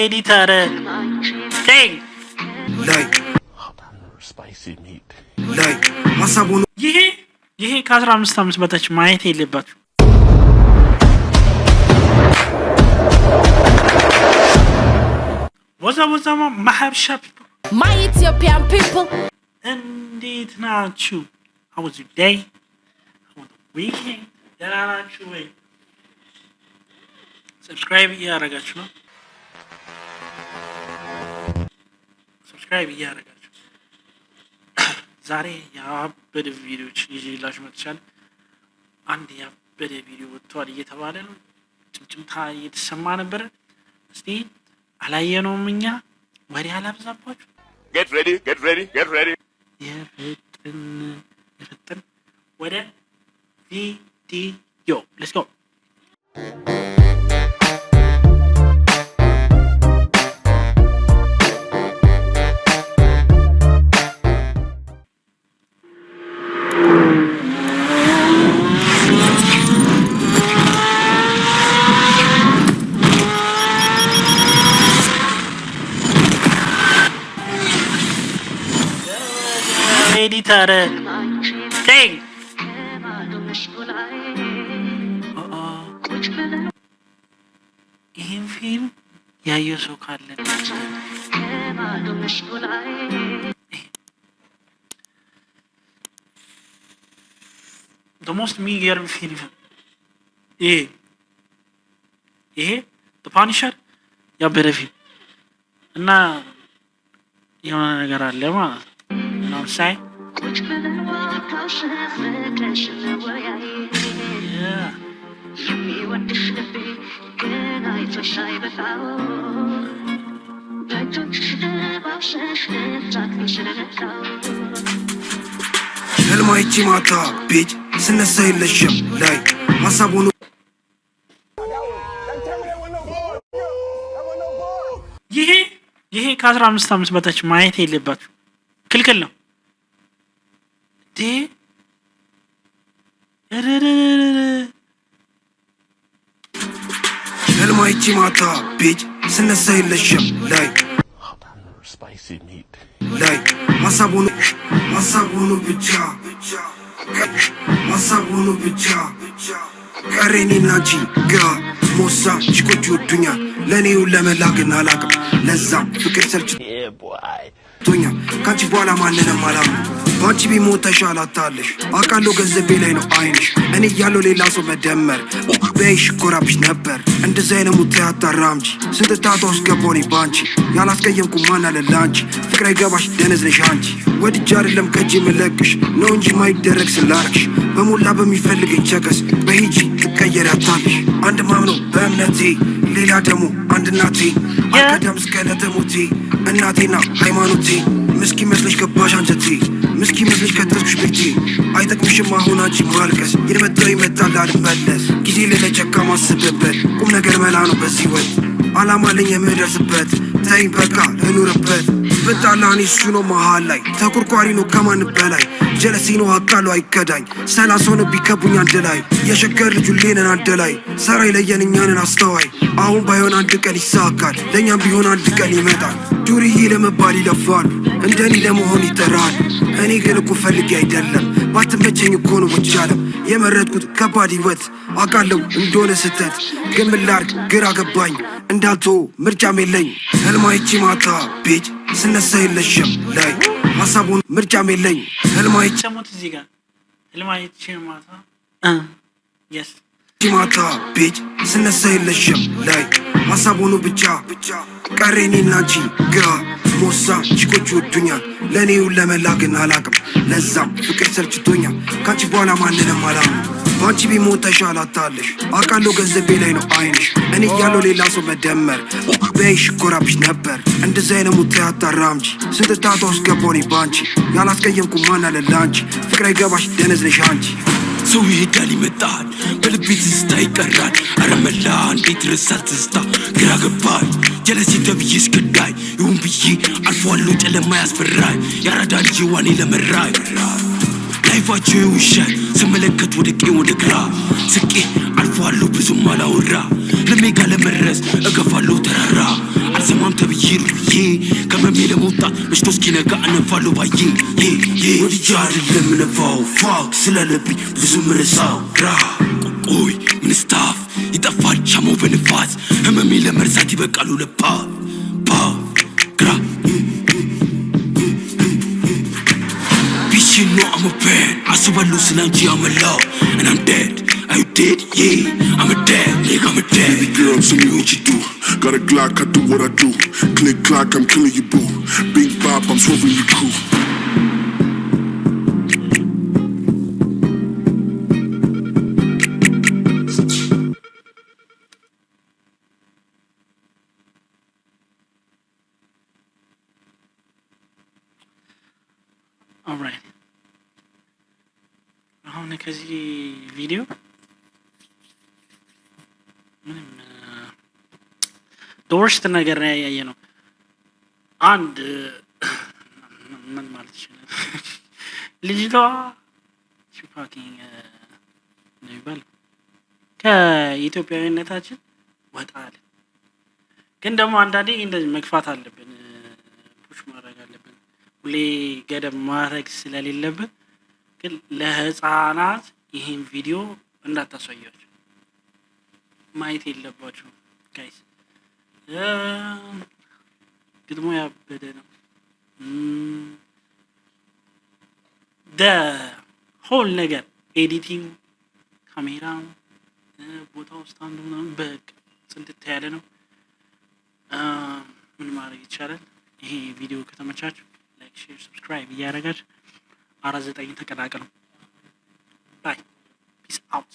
editor thing like spicy meat like ሀሳቡን ይሄ ከ15 ዓመት በታች ማየት የለባችሁ ወዛማ ማሐብሻ My Ethiopian people እንዴት ናችሁ? How was your day? How was the weekend? ደህና ናችሁ ወይ? ሰብስክራይብ እያደረጋችሁ ነው? ሰብስክራይብ እያደረጋችሁ ዛሬ ያበደ ቪዲዮዎች ይዤላችሁ መጥቻለሁ። አንድ ያበደ ቪዲዮ ወጥቷል እየተባለ ነው። ጭምጭምታ እየተሰማ ነበር። እስቲ አላየነውም እኛ ወሬ አላብዛባችሁ። get ready የፍጥን ወደ ቪዲዮ let's go editor thing ይህን ፊልም ያየ ሰው ካለ the most የሚገርም ፊልም ይሄ the Punisher ያበደ ፊልም እና የሆነ ነገር አለ ማለት ነው ሳይ ህልማይቺ ማታ ቤት ስነሳ የለሽም ላይ ሀሳቡን ይሄ ከ15 ዓመት በታች ማየት የለባችሁ ክልክል ነው ህልማይቺ ማታ ቤት ስነሳ የለሽም ላይ spicy meat like ሀሳቡን ብቻ ቀሬኔና አንቺ ግራ ሞሳ ሽኮች ወዱኛል ለእኔው ለመላግን አላቅም ለዛም ፍቅር ሰልችቶኛል ከአንቺ በኋላ ማንንም አላምንም በአንቺ ቢሞት ተሻላታለሽ አውቃለሁ ገንዘቤ ላይ ነው አይንሽ እኔ እያለሁ ሌላ ሰው መደመር በይሽ ኮራብሽ ነበር እንደዚህ አይነት ሙት ያጣራምጂ ስንት ታታ ውስጥ ገባሁ እኔ ባንቺ ያላስቀየምኩ ማን አለ ላንቺ ፍቅር አይገባሽ ደነዝ ነሽ አንቺ ወድጄ አይደለም ከእጄ የምለቅሽ ነው እንጂ ማይደረግ ስላረግሽ በሞላ በሚፈልገኝ ቸከስ በሂጂ ትቀየሪያታለሽ አንድ ማምነው በእምነቴ ሌላ ደግሞ አንድ እናቴ አልቀዳም እስከ ዕለተ ሞቴ እናቴና ሃይማኖቴ ምስኪ መስለሽ ገባሽ አንጀቴ ምስኪ መስለሽ ከተስኩሽ ቤቴ አይጠቅምሽም አሁን አንቺ ማልቀስ የመጣው ይመጣል አልመለስ ጊዜ ለለቸካ ማስብበት ቁም ነገር መላ ነው በዚህ ወጥ አላማ ለኝ የምደርስበት ተይኝ በቃ ልኑርበት ብጣላኔ እሱ ነው መሃል ላይ ተቆርቋሪ ነው ከማን በላይ ጀለሲ ነው አቃሉ አይከዳኝ ሰላሶን ቢከቡኝ አንድ ላይ የሸገር ልጁ ሌነን አንድ ላይ ሰራ ይለየን እኛንን አስተዋይ አሁን ባይሆን አንድ ቀን ይሳካል ለእኛም ቢሆን አንድ ቀን ይመጣል ዱርዬ ለመባል ይለፋል እንደኔ ለመሆን ይጠራል እኔ ግን እኮ ፈልጌ አይደለም ባትመቸኝ እኮ ነው ወቻለም የመረጥኩት ከባድ ህይወት አውቃለሁ እንደሆነ ስተት ግን ምን ላድርግ ግራ ገባኝ እንዳልቶ ምርጫም የለኝ ህልማይቺ ማታ ቤት ስነሳ የለሽም ላይ ሀሳቡን ምርጫም የለኝ ህልማይቺ እዚህ ጋር ህልማይቺ ማታ ቤት ስነሳ የለሽም ላይ ሀሳቡን ብቻ ቀሬኔና አንቺ ግራ ሞሳ ሽኮች ወዱኛል ለእኔው ለመላግን አላቅም ለዛም ፍቅር ሰልችቶኛል ከአንቺ በኋላ ማንንም አላምንም በአንቺ ቢሞት ተሻላታለሽ አውቃለሁ ገንዘቤ ላይ ነው አይንሽ እኔ እያለሁ ሌላ ሰው መደመር በይሽ ኮራብሽ ነበር እንደዚህ አይነት ሙት ያጣራምጂ ስንት ታታ ውስጥ ገባሁ እኔ ባንቺ ያላስቀየምኩ ማን አለ ላንቺ ፍቅር አይገባሽ ደነዝ ነሽ አንቺ ሰው ይሄዳል ይመጣል በልቤ ትዝታ ይቀራል አረመላ እንዴት ረሳል ትዝታ ግራ ገባኝ ጀለሲ ተብዬ እስክዳይ ይሁን ብዬ አልፏለሁ ጨለማ ያስፈራኝ ያራዳ ልጅ ዋኔ ለመራኝ ላይፋቸው ይውሻል ስመለከት ወደ ቀኝ ወደ ግራ ስቄ አልፏለሁ ብዙም አላወራ ለሜጋ ለመድረስ እገፋለሁ ተራራ አልሰማም ተብዬ ሩዬ ከመሜ ለመውጣት መሽቶ እስኪነጋ እነፋለሁ ባዬ ወድጄ አይደለም እነፋው ፋው ስላለብኝ ብዙ ምረሳው ግራ ቆይ ምን ስታፍ ይጠፋል ሻማው በንፋስ ህመሜ ለመርሳት ይበቃሉ ለፓ ግራ ቢሽ ነው I'm a bad አስባለሁ ስላንቺ ያመላው and I'm dead Are you dead? Yeah, I'm a dead, nigga, I'm a dead. Baby girl, tell me what you do. Got a Glock, I do what I do. Click, clock, I'm killing you, boo. Big bop, I'm swerving you, cool. Alright. አሁን ከዚህ ቪዲዮ ምንም ዶርሽት ነገር ያያየ ነው። አንድ ምን ማለት ይችላል ልጅቷ ሹፓኪንግ ነው ይባል ከኢትዮጵያዊነታችን ወጣ አለ። ግን ደግሞ አንዳንዴ እንደዚህ መግፋት አለብን፣ ፑሽ ማድረግ አለብን። ሁሌ ገደብ ማድረግ ስለሌለብን ግን ለህፃናት ይሄን ቪዲዮ እንዳታሳያቸው፣ ማየት የለባቸው ጋይስ። ግጥሞ ያበደ ነው። ሆል ነገር ኤዲቲንግ፣ ካሜራ፣ ቦታ ውስጥ አንዱ ምናምን በቃ ጽድት ያለ ነው። ምን ማድረግ ይቻላል? ይሄ ቪዲዮ ከተመቻችሁ ላይክ፣ ሼር፣ ሰብስክራይብ እያደረጋችሁ 49 ተቀላቀሉ። ባይ ፒስ አውት።